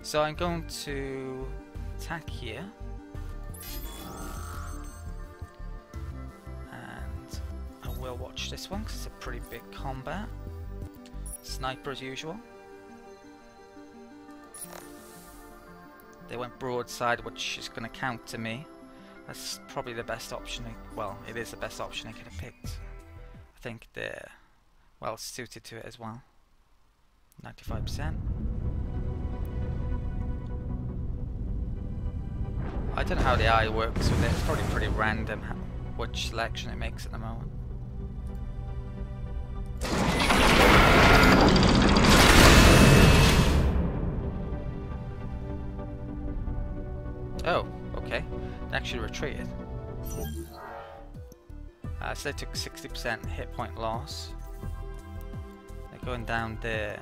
So I'm going to attack here. And I will watch this one because it's a pretty big combat. Sniper as usual. They went broadside, which is going to counter me. That's probably the best option. Well, it is the best option I could have picked. I think they're well suited to it as well. 95%. I don't know how the eye works with it. It's probably pretty random which selection it makes at the moment. Oh, okay. They actually retreated. So they took 60% hit point loss. They're going down there.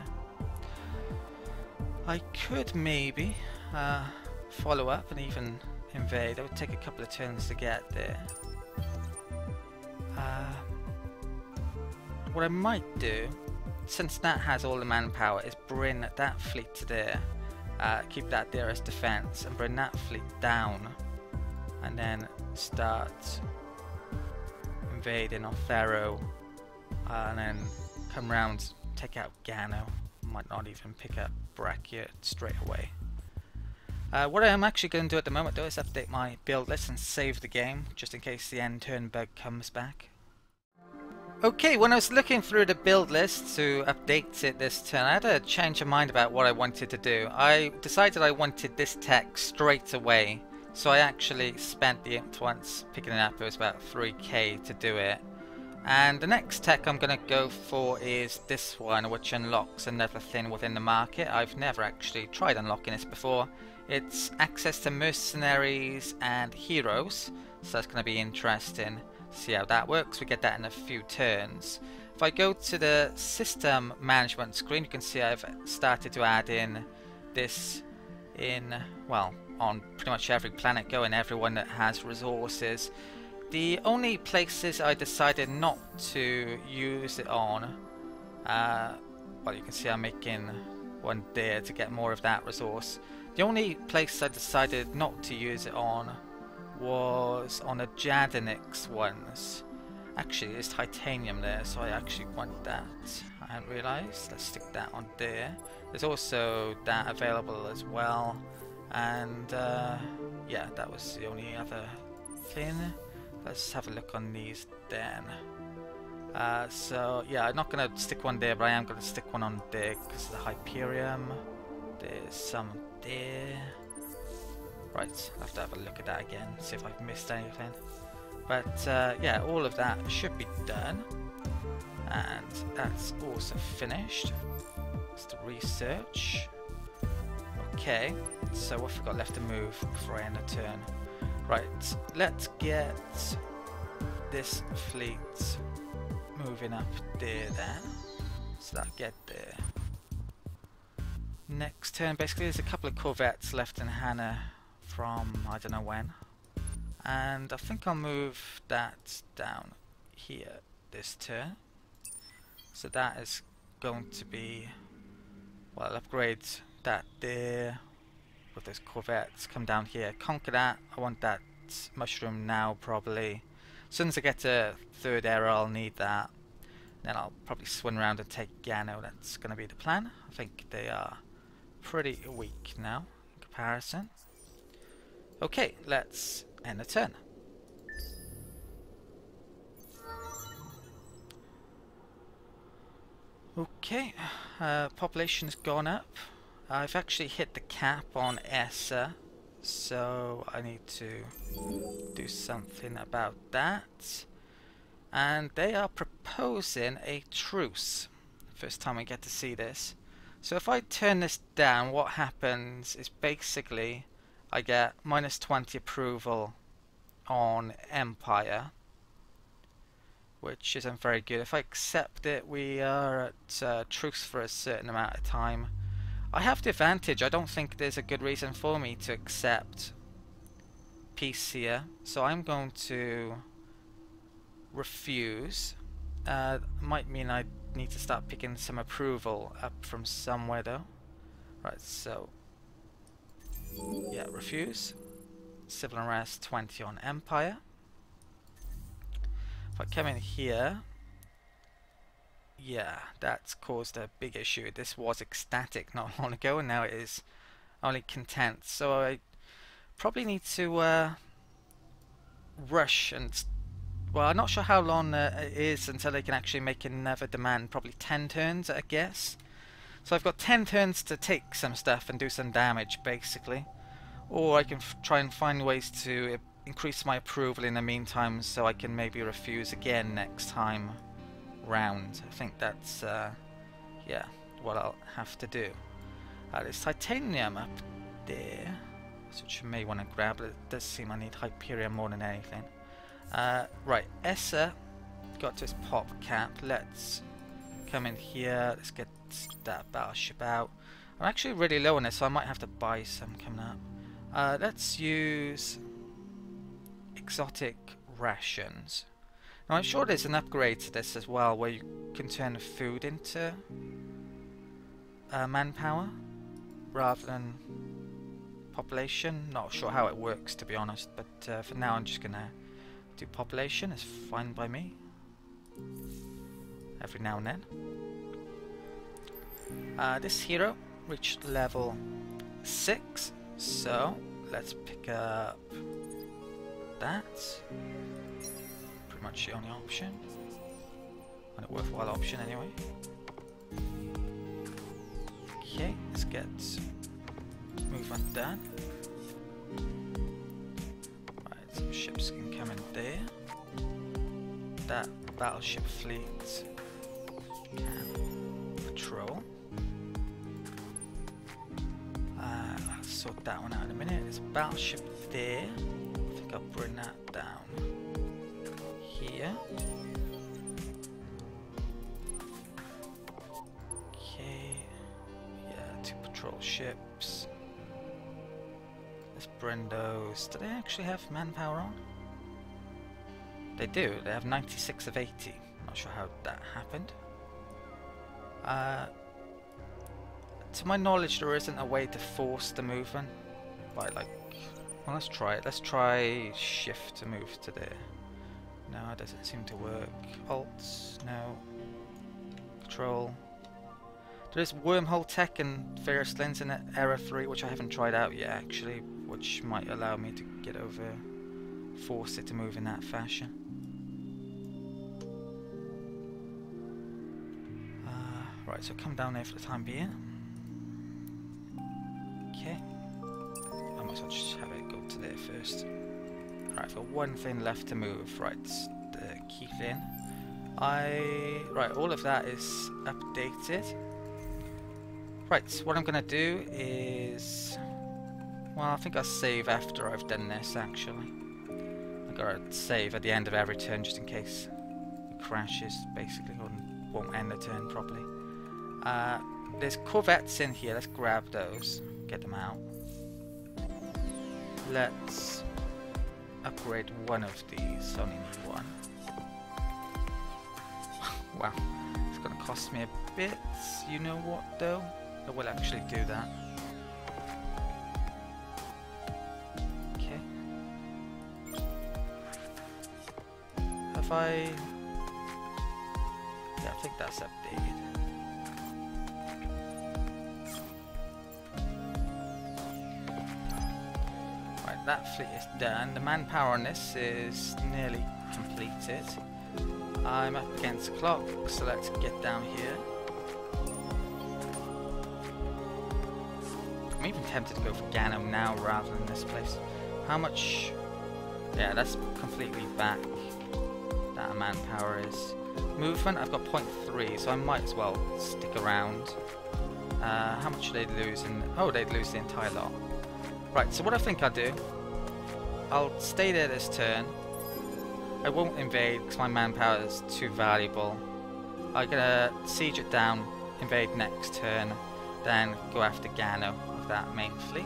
I could maybe follow up and even invade. It would take a couple of turns to get there. What I might do, since that has all the manpower, is bring that fleet to there. Keep that there as defense and bring that fleet down and then start invading off Pharaoh and then come round, take out Gano. Might not even pick up Brachia straight away. What I am actually going to do at the moment though is update my build list and save the game just in case the end turn bug comes back. Okay, when I was looking through the build list to update it this turn, I had a change of mind about what I wanted to do. I decided I wanted this tech straight away, so I actually spent the int once picking it up. It was about 3k to do it. And the next tech I'm going to go for is this one, which unlocks another thing within the market. I've never actually tried unlocking this before. It's access to mercenaries and heroes, so that's going to be interesting. See how that works. We get that in a few turns. If I go to the system management screen, you can see I've started to add in this in, well, on pretty much every planet going, everyone that has resources. The only places I decided not to use it on, well, you can see I'm making one there to get more of that resource. The only place I decided not to use it on was on the Jadenix ones. Actually, there's titanium there, so I actually want that. I hadn't realised. Let's stick that on there. There's also that available as well. And yeah, that was the only other thing. Let's have a look on these then. So yeah, I'm not going to stick one there, but I am going to stick one on there because of the Hyperium. There's some there. Right, I have to have a look at that again, see if I've missed anything. But yeah, all of that should be done. And that's also finished. It's the research. Okay, so what have we got left to move before I end the turn? Right, let's get this fleet moving up there then. So that'll get there. Next turn, basically there's a couple of corvettes left in Hannah from I don't know when, and I think I'll move that down here this turn. So that is going to be, well, I'll upgrade that there with those corvettes, come down here, conquer that. I want that mushroom now probably. As soon as I get to third era I'll need that. Then I'll probably swing around and take Gano. That's going to be the plan. I think they are pretty weak now in comparison. Okay, let's end the turn. Okay, population has gone up. I've actually hit the cap on ESSA, so I need to do something about that. And they are proposing a truce. First time we get to see this. So if I turn this down, what happens is basically I get -20 approval on Empire, which isn't very good. If I accept it, we are at truce for a certain amount of time. I have the advantage. I don't think there's a good reason for me to accept peace here, so I'm going to refuse. Might mean I need to start picking some approval up from somewhere though. Right, so Yeah, refuse. Civil unrest 20 on Empire. If I come in here, yeah, that's caused a big issue. This was ecstatic not long ago, and now it is only content. So I probably need to rush and, well, I'm not sure how long it is until they can actually make another demand. Probably 10 turns, I guess. So I've got 10 turns to take some stuff and do some damage, basically. Or I can try and find ways to increase my approval in the meantime, so I can maybe refuse again next time round. I think that's, yeah, what I'll have to do. There's titanium up there, which you may want to grab. It does seem I need Hyperion more than anything. Right, Essa got to his pop cap. Let's come in here. Let's get that battleship out. I'm actually really low on this, so I might have to buy some coming up. Let's use exotic rations. Now I'm sure there's an upgrade to this as well, where you can turn food into manpower rather than population. Not sure how it works, to be honest, but for now I'm just gonna do population. It's fine by me. Every now and then. This hero reached level 6, so let's pick up that. Pretty much the only option, and a worthwhile option anyway. Okay, let's get movement done. Right, some ships can come in there. That battleship fleet can patrol. I'll sort that one out in a minute. There's a battleship there. I think I'll bring that down here. Okay, yeah, 2 patrol ships. Let's bring those. Do they actually have manpower on? They do. They have 96 of 80. Not sure how that happened. To my knowledge, there isn't a way to force the movement. By like, well, let's try it. Let's try shift to move to there. No, it doesn't seem to work. Alt, no. Control. There is wormhole tech and various lens in Era 3, which I haven't tried out yet, actually, which might allow me to get over, force it to move in that fashion. Right, so come down there for the time being. Okay. I might as well just have it go to there first. Right, I've got one thing left to move. Right, the key thing. Right, all of that is updated. Right, what I'm gonna do is, well, I think I'll save after I've done this, actually. I've got to save at the end of every turn just in case it crashes, basically, or won't end the turn properly. There's corvettes in here. Let's grab those, get them out. Let's upgrade one of these. Only need one. Wow, it's gonna cost me a bit. You know what, though? I will actually do that. Okay. Have I? Yeah, I think that's updated. That fleet is done. The manpower on this is nearly completed. I'm up against the clock, so let's get down here. I'm even tempted to go for Gano now rather than this place. How much? Yeah, that's completely back. That manpower is. Movement, I've got 0.3, so I might as well stick around. How much do they lose? Oh, they'd lose the entire lot. Right, so what I think I'll do, I'll stay there this turn. I won't invade because my manpower is too valuable. I'm gonna siege it down, invade next turn, then go after Gano with that main fleet.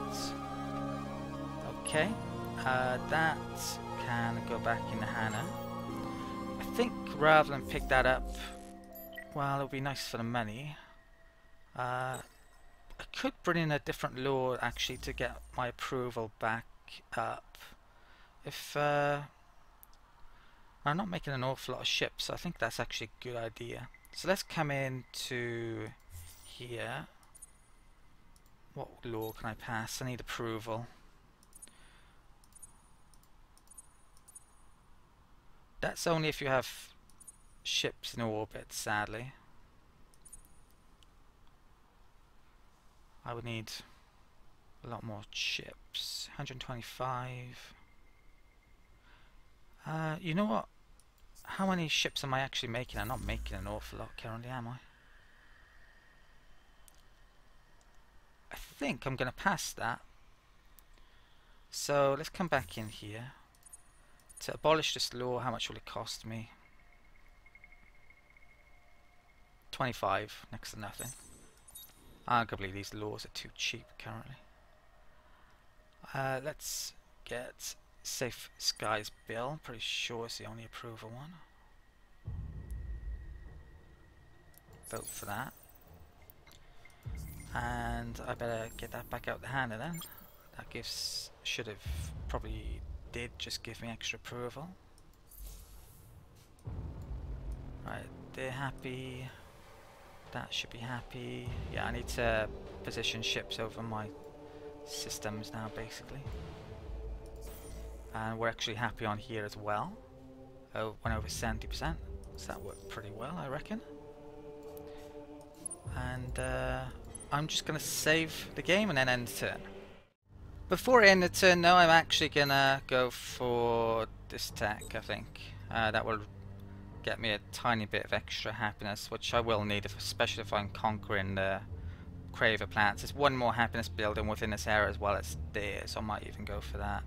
Okay, that can go back in the Hannah. I think rather than pick that up, well, it'll be nice for the money. I I could bring in a different law actually to get my approval back up. If I'm not making an awful lot of ships, so I think that's actually a good idea. So let's come into here. What law can I pass? I need approval. That's only if you have ships in orbit, sadly. I would need a lot more ships. 125. You know what? How many ships am I actually making? I'm not making an awful lot currently, am I? I think I'm going to pass that. So let's come back in here. To abolish this law, how much will it cost me? 25, next to nothing. Arguably these laws are too cheap currently. Let's get Safe Skies Bill. Pretty sure it's the only approval one. Vote for that. And I better get that back out the handle then. That gives, should have, probably did just give me extra approval. Right, they're happy. That should be happy. Yeah, I need to position ships over my systems now, basically. And we're actually happy on here as well. Oh, went over 70%. So that worked pretty well, I reckon. And I'm just going to save the game and then end the turn. Before I end the turn, though, I'm actually going to go for this tech, I think. That will get me a tiny bit of extra happiness, which I will need, especially if I'm conquering the Craver planets. There's one more happiness building within this area as well as there, so I might even go for that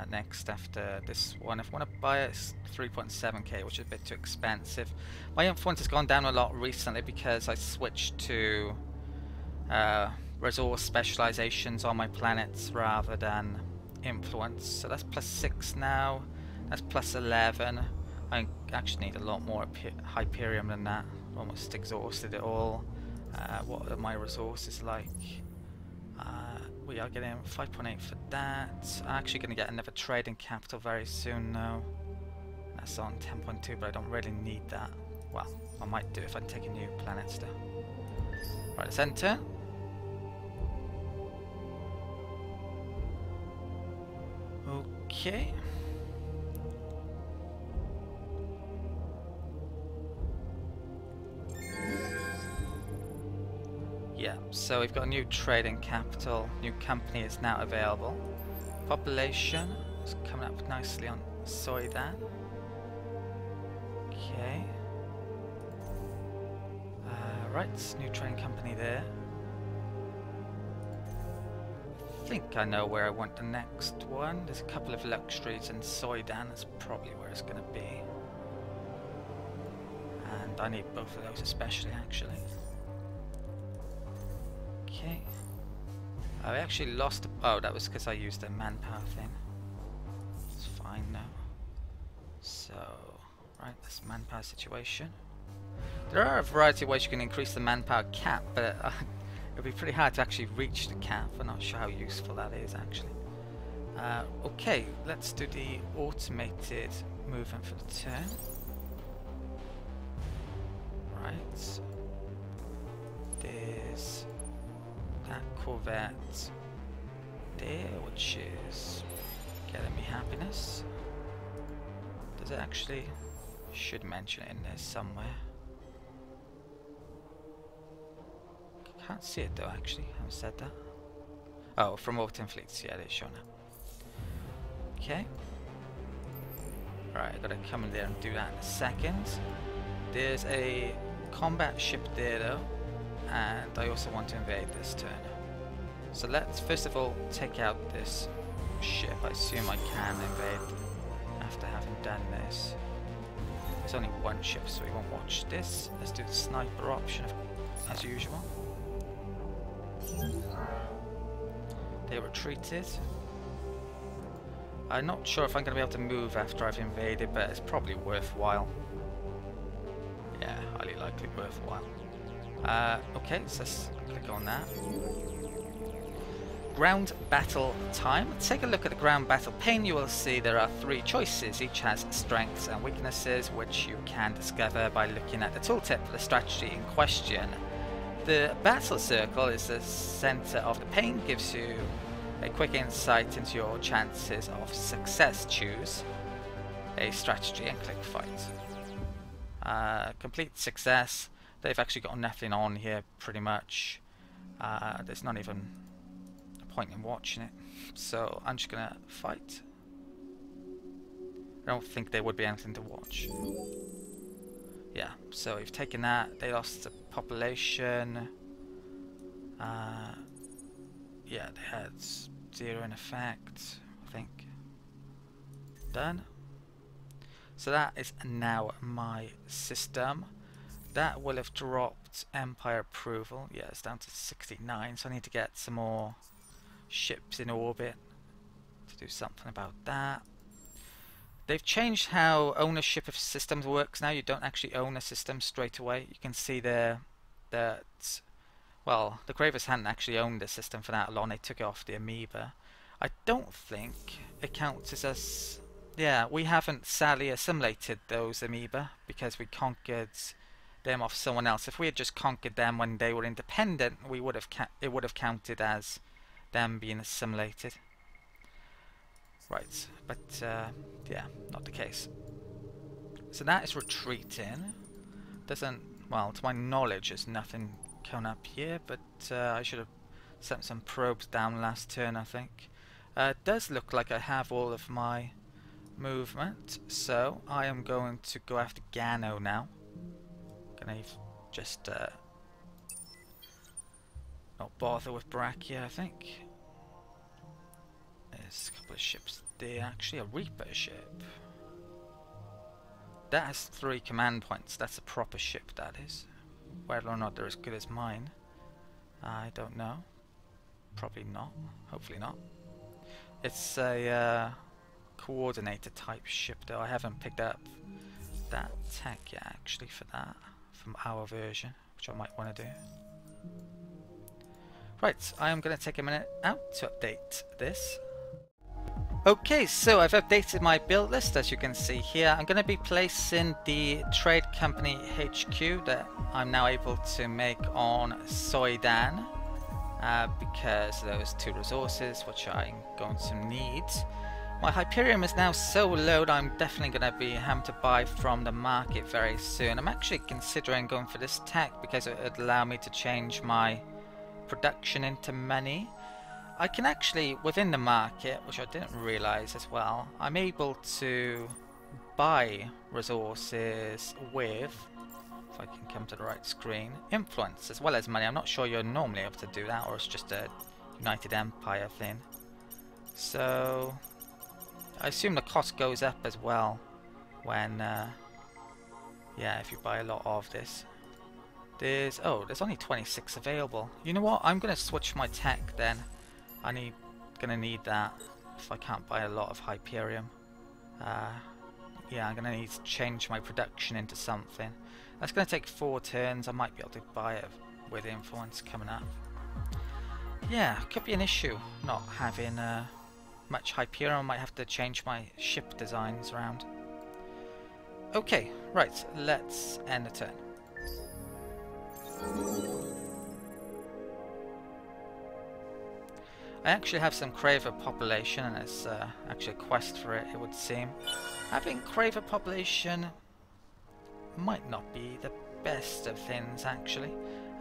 next after this one. If I want to buy it, it's 3.7k, which is a bit too expensive. My influence has gone down a lot recently because I switched to resource specializations on my planets rather than influence. So that's +6 now, that's +11. I actually need a lot more Hyperium than that. Almost exhausted it all. What are my resources like? We are getting 5.8 for that. I'm actually going to get another trading capital very soon now. That's on 10.2, but I don't really need that. Well, I might do if I take a new planet still. Right, let's enter. Okay. Yeah, so we've got a new trading capital, new company is now available. Population is coming up nicely on Soidan. Okay. Right, new trading company there. I think I know where I want the next one. There's a couple of luxuries in Soidan, that's probably where it's going to be. And I need both of those especially, actually. Okay. I actually lost. Oh, that was because I used a manpower thing. It's fine now. So, right, this manpower situation. There are a variety of ways you can increase the manpower cap, but it'll be pretty hard to actually reach the cap. I'm not sure how useful that is actually. Okay, let's do the automated movement for the turn. Right. There's that Corvette there, which is getting me happiness. Does it actually? Should mention it in there somewhere. Can't see it though, actually. I haven't said that. Oh, from Autumn Fleets, yeah, it is shown now. Okay. Right, I gotta come in there and do that in a second. There's a combat ship there though, and I also want to invade this turn. So let's first of all take out this ship. I assume I can invade after having done this. There's only one ship, so we won't watch this. Let's do the sniper option as usual. They retreated. I'm not sure if I'm going to be able to move after I've invaded, but it's probably worthwhile. Yeah, highly likely worthwhile. Okay, so let's click on that. Ground battle time. Take a look at the ground battle pane. You will see there are 3 choices. Each has strengths and weaknesses, which you can discover by looking at the tooltip for the strategy in question. The battle circle is the center of the pane, gives you a quick insight into your chances of success. Choose a strategy and click fight. Complete success. They've actually got nothing on here pretty much. There's not even a point in watching it, so I'm just gonna fight. I don't think there would be anything to watch. Yeah, so we've taken that. They lost the population. Yeah, they had 0 in effect, I think. Done. So that is now my system. That will have dropped Empire approval. Yeah, it's down to 69, so I need to get some more ships in orbit to do something about that. They've changed how ownership of systems works now. You don't actually own a system straight away. You can see there that, well, the Cravers hadn't actually owned the system for that long. They took it off the amoeba. I don't think it counts as us. Yeah, we haven't sadly assimilated those amoeba because we conquered them off someone else. If we had just conquered them when they were independent, we would have it would have counted as them being assimilated. Right, but yeah, not the case. So that is retreating. Doesn't, well, to my knowledge, there's nothing coming up here, but I should have sent some probes down last turn, I think. It does look like I have all of my movement, so I am going to go after Gano now. Gonna just not bother with Brachia, I think. There's a couple of ships there, actually a Reaper ship. That has 3 command points. That's a proper ship, that is. Whether or not they're as good as mine, I don't know. Probably not. Hopefully not. It's a coordinator type ship though. I haven't picked up that tech yet actually for that, from our version, which I might want to do. Right, I am going to take a minute out to update this. Okay, so I've updated my build list, as you can see here. I'm going to be placing the trade company HQ that I'm now able to make on Soidan, because those 2 resources which I'm going to need. My Hyperium is now so low that I'm definitely going to be having to buy from the market very soon. I'm actually considering going for this tech because it would allow me to change my production into money. I can actually, within the market, which I didn't realise as well, I'm able to buy resources with, if I can come to the right screen, influence as well as money. I'm not sure you're normally able to do that, or it's just a United Empire thing. So I assume the cost goes up as well when, yeah, if you buy a lot of this. There's only 26 available. You know what? I'm going to switch my tech then. Gonna need that if I can't buy a lot of Hyperium. Yeah, I'm gonna need to change my production into something. That's gonna take 4 turns. I might be able to buy it with influence coming up. Yeah, could be an issue not having much Hyperium. I might have to change my ship designs around. Okay, right, let's end the turn. I actually have some Craver population, and there's actually a quest for it, it would seem. Having Craver population might not be the best of things, actually.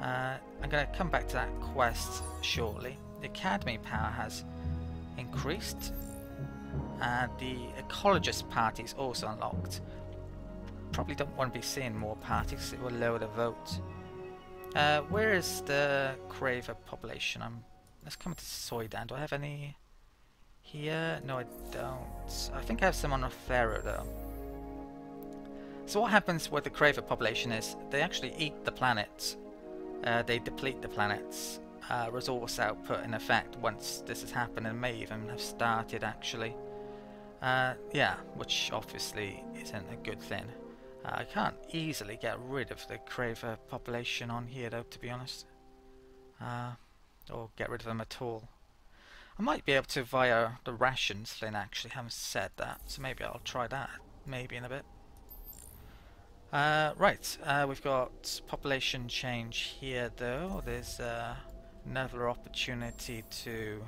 I'm going to come back to that quest shortly. The Academy power has increased, and the Ecologist party is also unlocked. Probably don't want to be seeing more parties, it will lower the vote. Where is the Craver population? Let's come to Soidan. Do I have any here? No, I don't. I think I have some on Othero though. So what happens with the Craver population is they actually eat the planet. They deplete the planet's resource output in effect once this has happened, and may even have started actually. Yeah, which obviously isn't a good thing. I can't easily get rid of the Craver population on here though, to be honest. Or get rid of them at all. I might be able to via the rations, Flynn actually haven't said that, so maybe I'll try that, maybe in a bit. Right, we've got population change here though. There's another opportunity to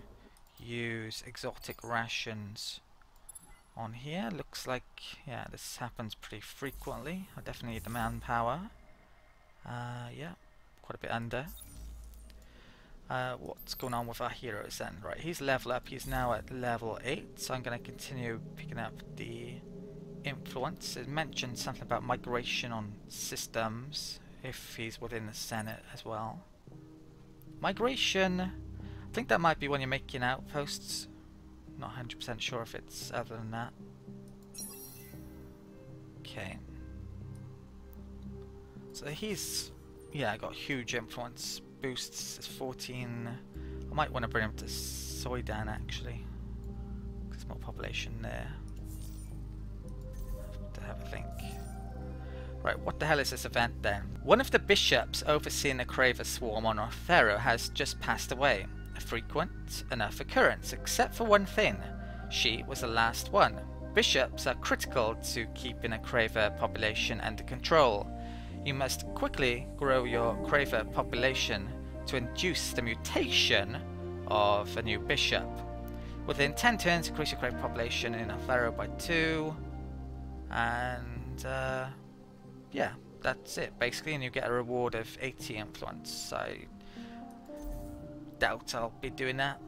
use exotic rations on here. Looks like, yeah, this happens pretty frequently. I definitely need the manpower. Yeah, quite a bit under. What's going on with our heroes then? Right, he's level up, he's now at level 8, so I'm going to continue picking up the influence. It mentioned something about migration on systems, if he's within the Senate as well. Migration, I think that might be when you're making outposts. Not 100% sure if it's other than that. Okay. So he's, yeah, got huge influence. Boosts is 14. I might want to bring him to Soidan actually. There's more population there. Have to have a think. Right, what the hell is this event then? One of the bishops overseeing the Craver swarm on Orthero has just passed away. A frequent enough occurrence, except for one thing. She was the last one. Bishops are critical to keeping a Craver population under control. You must quickly grow your Craver population to induce the mutation of a new bishop. Within 10 turns, increase your Craver population in Orthero by 2. And yeah, that's it basically, and you get a reward of 80 influence. I doubt I'll be doing that.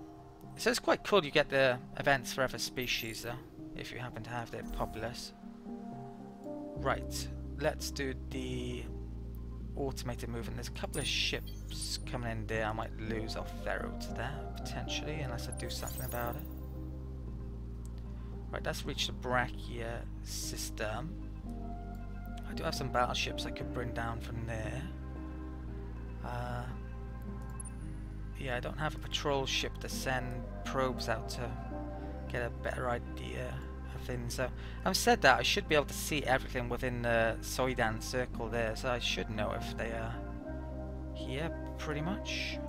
So it's quite cool you get the events for other species though, if you happen to have the populace. Right, let's do the automated movement. There's a couple of ships coming in there. I might lose Orthero to that potentially, unless I do something about it. Right, that's reached the Brachia system. I do have some battleships I could bring down from there. Yeah, I don't have a patrol ship to send probes out to get a better idea of things. So, having said that, I should be able to see everything within the Soidan circle there, so I should know if they are here, pretty much.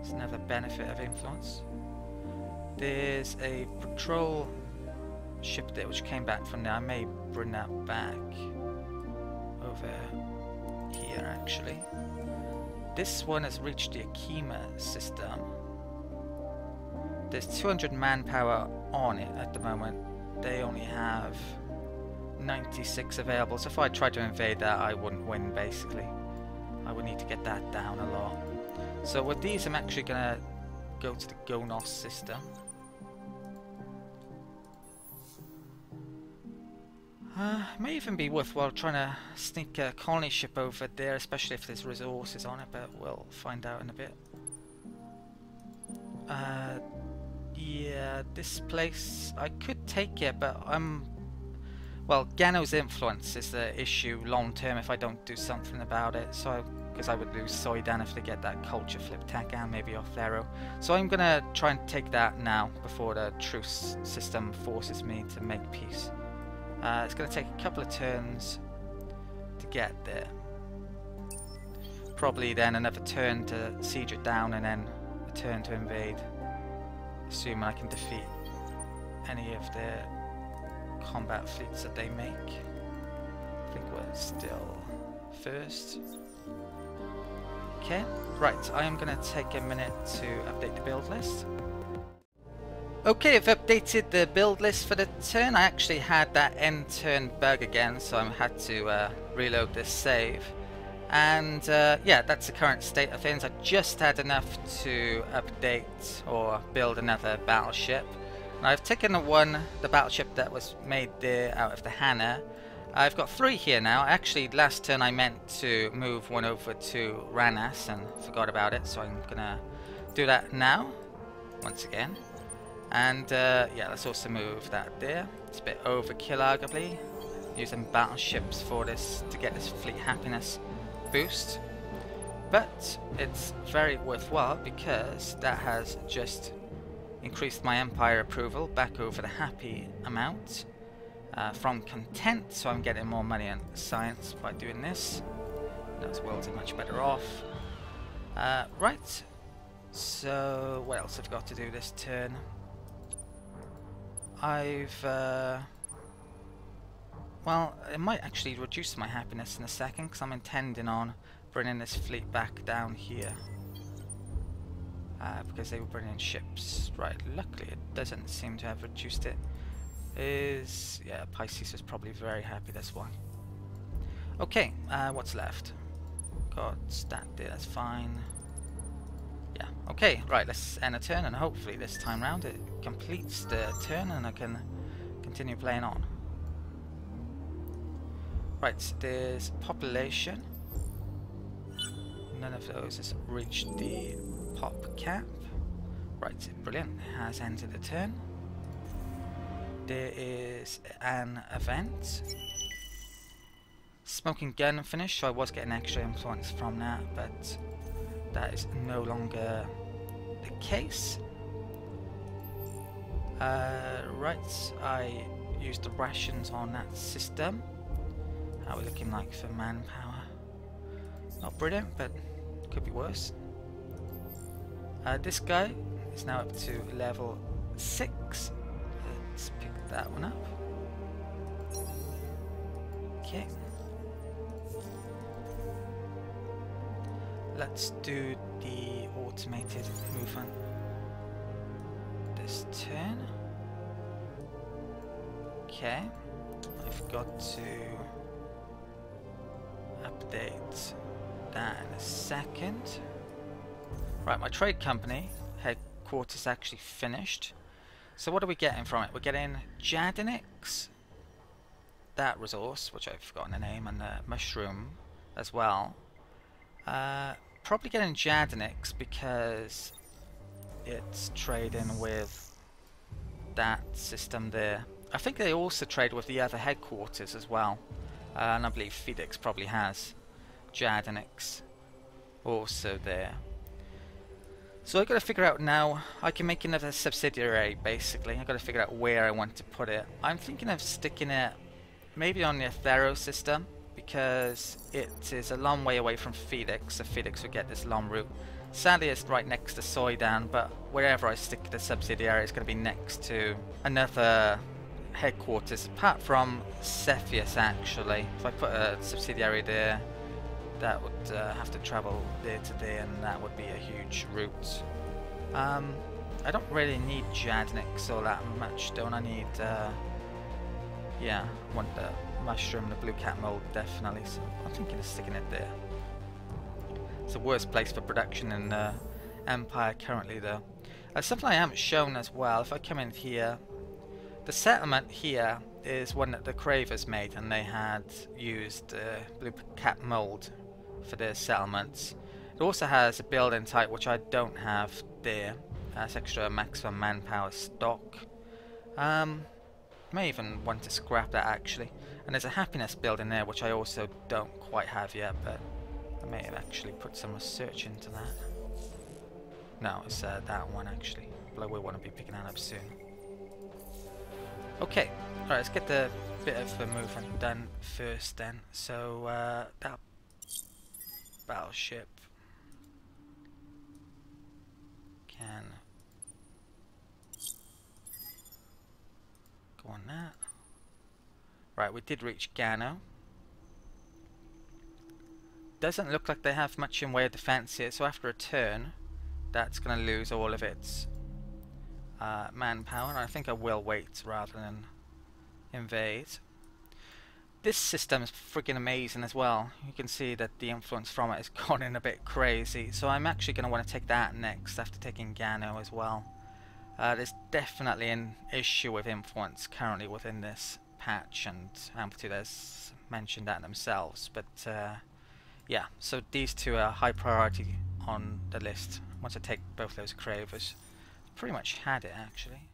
It's another benefit of influence. There's a patrol ship there which came back from there. I may bring that back over here actually. This one has reached the Akima system. There's 200 manpower on it at the moment. They only have 96 available, so if I tried to invade that I wouldn't win basically. I would need to get that down a lot. So with these I'm actually going to go to the Gonos system. May even be worthwhile trying to sneak a colony ship over there, especially if there's resources on it, but we'll find out in a bit. Yeah, this place, I could take it, but well, Gano's influence is the issue long term if I don't do something about it, so because I would lose Soidan if they get that culture flip tack and maybe Orthero. So I'm going to try and take that now before the truce system forces me to make peace. It's going to take a couple of turns to get there. Probably then another turn to siege it down and then a turn to invade. Assuming I can defeat any of their combat fleets that they make. I think we're still first. Okay, right, I am going to take a minute to update the build list. Okay, I've updated the build list for the turn. I actually had that end turn bug again, so I had to reload this save. And yeah, that's the current state of things. I just had enough to update or build another battleship. And I've taken the battleship that was made there out of the Hannah. I've got 3 here now. Actually, last turn I meant to move one over to Ranas and forgot about it, so I'm gonna do that now, once again. And yeah, let's also move that there. It's a bit overkill arguably, using battleships for this to get this fleet happiness boost. But it's very worthwhile because that has just increased my empire approval back over the happy amount. from content, so I'm getting more money on science by doing this. Those worlds are much better off. Right, so what else have I got to do this turn? Well, it might actually reduce my happiness in a second, because I'm intending on bringing this fleet back down here. Because they were bringing ships. Right, luckily it doesn't seem to have reduced it. Yeah, Pisces was probably very happy, that's why. Okay, what's left? Got stat there, that's fine. Yeah, okay, right, let's end a turn, and hopefully this time round it completes the turn and I can continue playing on. Right, there's population. None of those has reached the pop cap. Right, brilliant, it has ended the turn. There is an event. Smoking gun finish, so I was getting extra influence from that, but that is no longer the case. Right, I used the rations on that system. How are we looking like for manpower? Not brilliant, but could be worse. This guy is now up to level 6. Let's pick that one up. Okay. Let's do the automated movement this turn. Okay. I've got to update that in a second. Right, my trade company headquarters actually finished. So what are we getting from it? We're getting Jadinix, that resource, which I've forgotten the name, and the mushroom as well. Probably getting Jadinix because it's trading with that system there. I think they also trade with the other headquarters as well. And I believe Phoenix probably has Jadinix also there. So I've got to figure out now, I can make another subsidiary basically. I've got to figure out where I want to put it. I'm thinking of sticking it maybe on the Athero system, because it is a long way away from Phoenix, so Phoenix will get this long route. Sadly it's right next to Soidan, but wherever I stick the subsidiary is going to be next to another headquarters, apart from Cepheus actually. If I put a subsidiary there, that would have to travel there to there, and that would be a huge route. I don't really need Jadnix all that much, don't I? Need yeah, I want the mushroom, the blue cat mold definitely, so I'm thinking of sticking it there. It's the worst place for production in Empire currently though. Something I haven't shown as well, if I come in here, the settlement here is one that the Cravers made, and they had used blue cat mold for their settlements. It also has a building type which I don't have there. That's extra maximum manpower stock. May even want to scrap that actually. And there's a happiness building there which I also don't quite have yet, but I may have actually put some research into that. No, it's that one actually, but I will want to be picking that up soon. Okay, alright, let's get the bit of the movement done first then. So that battleship can go on that. Right, we did reach Gano. Doesn't look like they have much in way of defense here, so after a turn that's going to lose all of its manpower, and I think I will wait rather than invade. This system is freaking amazing as well. You can see that the influence from it has gone in a bit crazy, so I'm actually going to want to take that next after taking Gano as well. There's definitely an issue with influence currently within this patch, and Amplitude has mentioned that themselves, but yeah, so these two are high priority on the list. Once I take both those Cravers, pretty much had it actually.